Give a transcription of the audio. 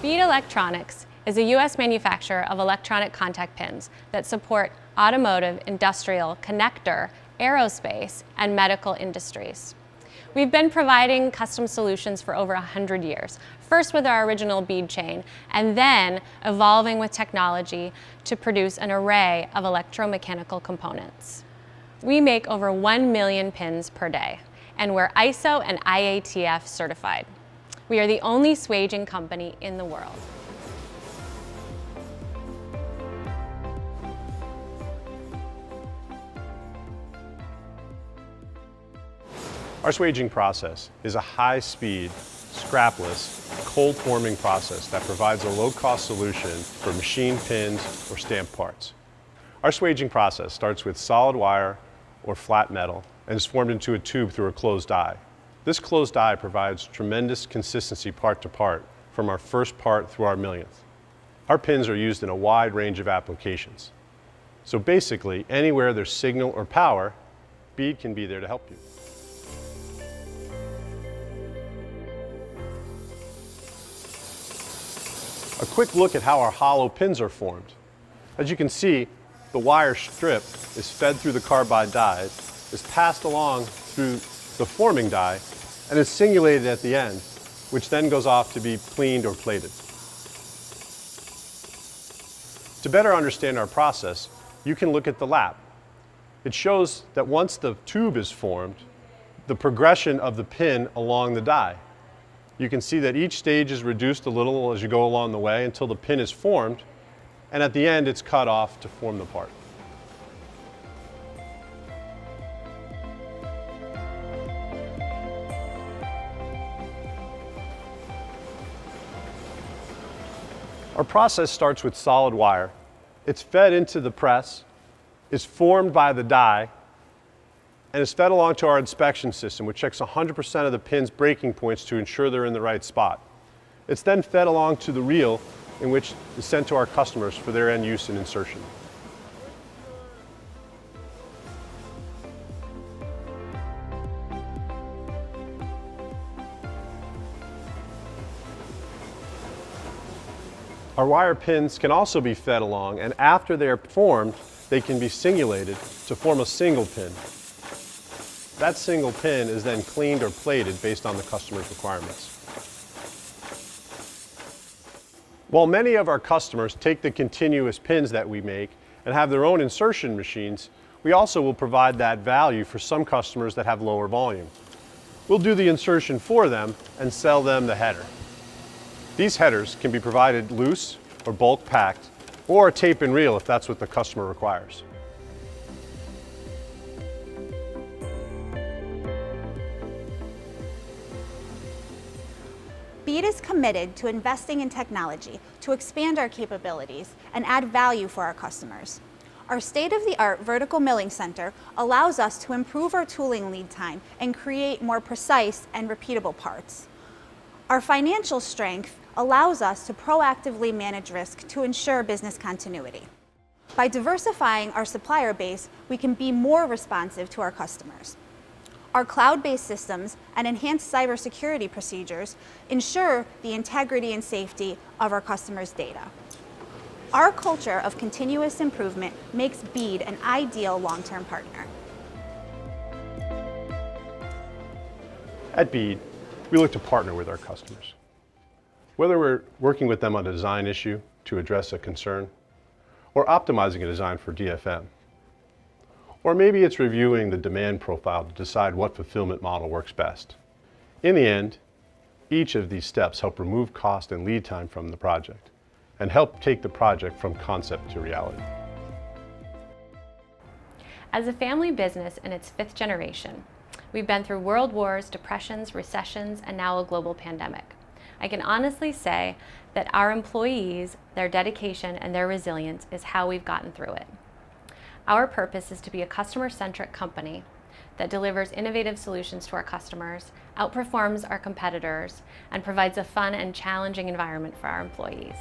Bead Electronics is a U.S. manufacturer of electronic contact pins that support automotive, industrial, connector, aerospace, and medical industries. We've been providing custom solutions for over 100 years, first with our original bead chain, and then evolving with technology to produce an array of electromechanical components. We make over 1 million pins per day, and we're ISO and IATF certified. We are the only swaging company in the world. Our swaging process is a high-speed, scrapless, cold-forming process that provides a low-cost solution for machine pins or stamped parts. Our swaging process starts with solid wire or flat metal and is formed into a tube through a closed die. This closed die provides tremendous consistency part to part from our first part through our millionth. Our pins are used in a wide range of applications. So basically, anywhere there's signal or power, Bead can be there to help you. A quick look at how our hollow pins are formed. As you can see, the wire strip is fed through the carbide die, is passed along through the forming die, and is singulated at the end, which then goes off to be cleaned or plated. To better understand our process, you can look at the lap. It shows that once the tube is formed, the progression of the pin along the die. You can see that each stage is reduced a little as you go along the way until the pin is formed, and at the end it's cut off to form the part. Our process starts with solid wire. It's fed into the press, is formed by the die, and is fed along to our inspection system, which checks 100% of the pin's breaking points to ensure they're in the right spot. It's then fed along to the reel, in which is sent to our customers for their end use and insertion. Our wire pins can also be fed along, and after they are formed, they can be singulated to form a single pin. That single pin is then cleaned or plated based on the customer's requirements. While many of our customers take the continuous pins that we make and have their own insertion machines, we also will provide that value for some customers that have lower volume. We'll do the insertion for them and sell them the header. These headers can be provided loose or bulk packed, or tape and reel if that's what the customer requires. Bead is committed to investing in technology to expand our capabilities and add value for our customers. Our state-of-the-art vertical milling center allows us to improve our tooling lead time and create more precise and repeatable parts. Our financial strength allows us to proactively manage risk to ensure business continuity. By diversifying our supplier base, we can be more responsive to our customers. Our cloud-based systems and enhanced cybersecurity procedures ensure the integrity and safety of our customers' data. Our culture of continuous improvement makes Bead an ideal long-term partner. At Bead, we look to partner with our customers. Whether we're working with them on a design issue to address a concern, or optimizing a design for DFM, or maybe it's reviewing the demand profile to decide what fulfillment model works best. In the end, each of these steps help remove cost and lead time from the project and help take the project from concept to reality. As a family business in its 5th generation, we've been through world wars, depressions, recessions, and now a global pandemic. I can honestly say that our employees, their dedication, and their resilience is how we've gotten through it. Our purpose is to be a customer-centric company that delivers innovative solutions to our customers, outperforms our competitors, and provides a fun and challenging environment for our employees.